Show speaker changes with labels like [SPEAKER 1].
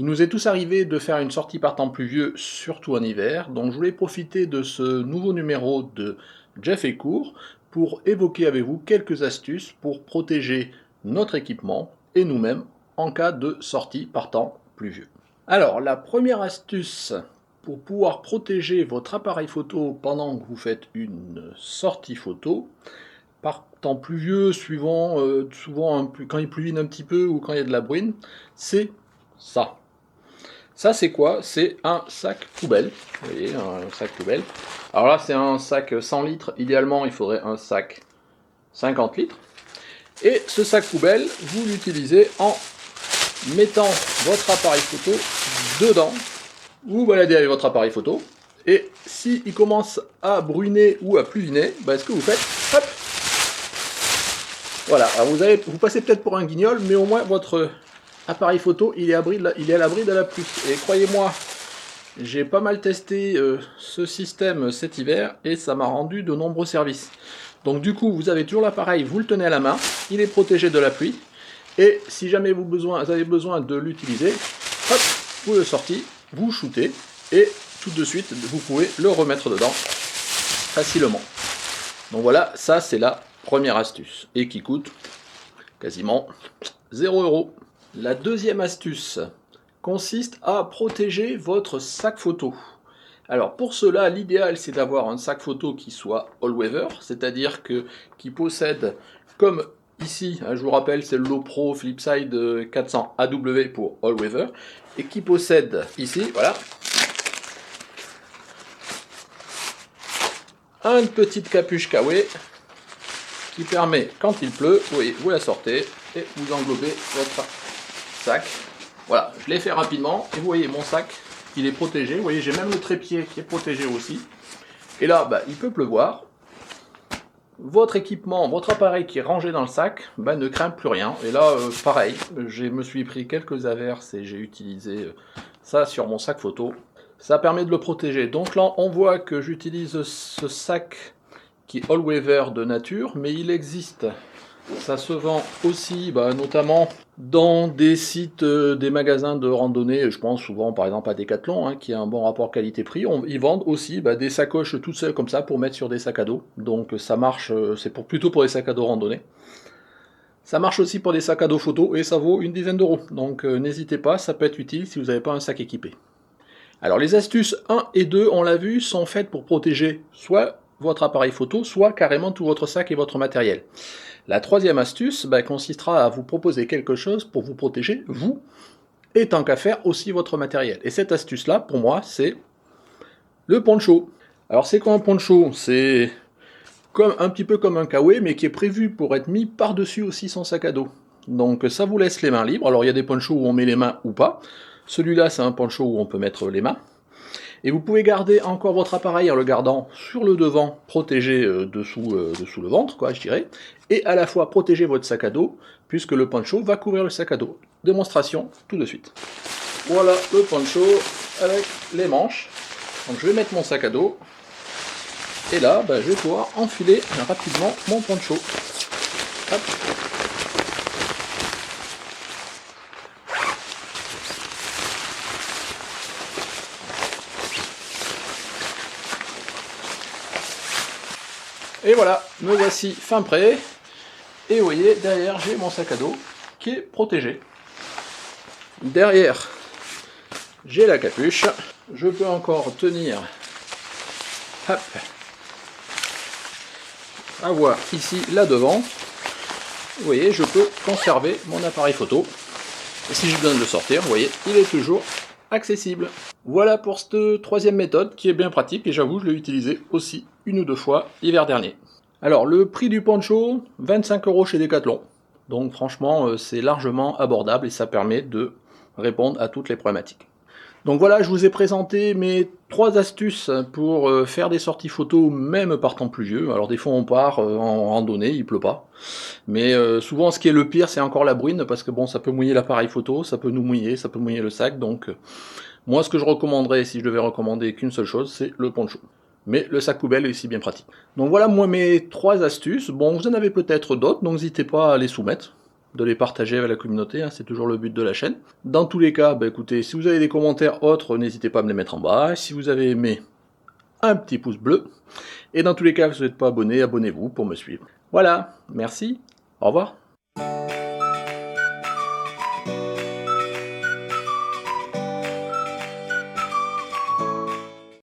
[SPEAKER 1] Il nous est tous arrivé de faire une sortie par temps pluvieux, surtout en hiver, donc je voulais profiter de ce nouveau numéro de Jeff et Court pour évoquer avec vous quelques astuces pour protéger notre équipement et nous-mêmes en cas de sortie par temps pluvieux. Alors, la première astuce pour pouvoir protéger votre appareil photo pendant que vous faites une sortie photo, par temps pluvieux, souvent quand il pluvie un petit peu ou quand il y a de la bruine, c'est ça. Ça c'est quoi? C'est un sac poubelle. Vous voyez, un sac poubelle. Alors là c'est un sac 100 litres. Idéalement il faudrait un sac 50 litres. Et ce sac poubelle, vous l'utilisez en mettant votre appareil photo dedans. Vous baladez avec votre appareil photo. Et s'il commence à bruiner ou à pluviner, ce que vous faites, hop, voilà. Alors vous passez peut-être pour un guignol, mais au moins votre appareil photo, il est à l'abri de la pluie. Et croyez-moi, j'ai pas mal testé ce système cet hiver et ça m'a rendu de nombreux services. Donc du coup, vous avez toujours l'appareil, vous le tenez à la main, il est protégé de la pluie. Et si jamais vous avez besoin de l'utiliser, hop, vous le sortez, vous shootez et tout de suite, vous pouvez le remettre dedans facilement. Donc voilà, ça c'est la première astuce et qui coûte quasiment 0 €. La deuxième astuce consiste à protéger votre sac photo. Alors pour cela, l'idéal c'est d'avoir un sac photo qui soit all-weather, c'est-à-dire qui possède, comme ici, je vous rappelle, c'est le Lowepro Flipside 400 AW pour all-weather, et qui possède ici, voilà, une petite capuche Kawaii qui permet, quand il pleut, vous voyez, vous la sortez et vous englobez votre sac. Voilà, je l'ai fait rapidement et vous voyez mon sac, il est protégé. Vous voyez, j'ai même le trépied qui est protégé aussi. Et là, il peut pleuvoir. Votre équipement, votre appareil qui est rangé dans le sac, ne craint plus rien. Et là, pareil, je me suis pris quelques averses et j'ai utilisé ça sur mon sac photo. Ça permet de le protéger. Donc là, on voit que j'utilise ce sac qui est all-weather de nature, mais il existe. Ça se vend aussi, notamment dans des sites, des magasins de randonnée. Je pense souvent par exemple à Decathlon, qui a un bon rapport qualité-prix. Ils vendent aussi des sacoches toutes seules comme ça pour mettre sur des sacs à dos. Donc ça marche, c'est plutôt pour des sacs à dos randonnée. Ça marche aussi pour des sacs à dos photo et ça vaut une dizaine d'euros. Donc n'hésitez pas, ça peut être utile si vous n'avez pas un sac équipé. Alors les astuces 1 et 2, on l'a vu, sont faites pour protéger soit votre appareil photo, soit carrément tout votre sac et votre matériel. La troisième astuce consistera à vous proposer quelque chose pour vous protéger, vous, et tant qu'à faire aussi votre matériel. Et cette astuce-là, pour moi, c'est le poncho. Alors c'est quoi un poncho? C'est un petit peu comme un kawaii, mais qui est prévu pour être mis par-dessus aussi son sac à dos. Donc ça vous laisse les mains libres. Alors il y a des ponchos où on met les mains ou pas. Celui-là, c'est un poncho où on peut mettre les mains. Et vous pouvez garder encore votre appareil en le gardant sur le devant, protégé dessous le ventre, je dirais, et à la fois protéger votre sac à dos, puisque le poncho va couvrir le sac à dos. Démonstration tout de suite. Voilà le poncho avec les manches. Donc je vais mettre mon sac à dos, et là, je vais pouvoir enfiler rapidement mon poncho. Hop. Et voilà, me voici fin prêt. Et vous voyez, derrière, j'ai mon sac à dos qui est protégé. Derrière, j'ai la capuche. Je peux encore tenir, hop, avoir ici, là devant. Vous voyez, je peux conserver mon appareil photo. Et si j'ai besoin de le sortir, vous voyez, il est toujours accessible. Voilà pour cette troisième méthode qui est bien pratique et j'avoue, je l'ai utilisé aussi 1 ou 2 fois l'hiver dernier. Alors le prix du poncho, 25 € chez Decathlon. Donc franchement, c'est largement abordable et ça permet de répondre à toutes les problématiques. Donc voilà, je vous ai présenté mes 3 astuces pour faire des sorties photo même par temps pluvieux. Alors des fois on part en randonnée, il pleut pas. Mais souvent ce qui est le pire c'est encore la bruine parce que ça peut mouiller l'appareil photo, ça peut nous mouiller, ça peut mouiller le sac. Donc moi ce que je recommanderais si je devais recommander qu'une seule chose c'est le poncho. Mais le sac poubelle est aussi bien pratique. Donc voilà moi mes 3 astuces. Bon vous en avez peut-être d'autres, donc n'hésitez pas à les soumettre. de les partager avec la communauté, hein, c'est toujours le but de la chaîne. Dans tous les cas, bah, écoutez, si vous avez des commentaires autres, n'hésitez pas à me les mettre en bas. Si vous avez aimé, un petit pouce bleu. Et dans tous les cas, si vous n'êtes pas abonné, abonnez-vous pour me suivre. Voilà, merci, au revoir.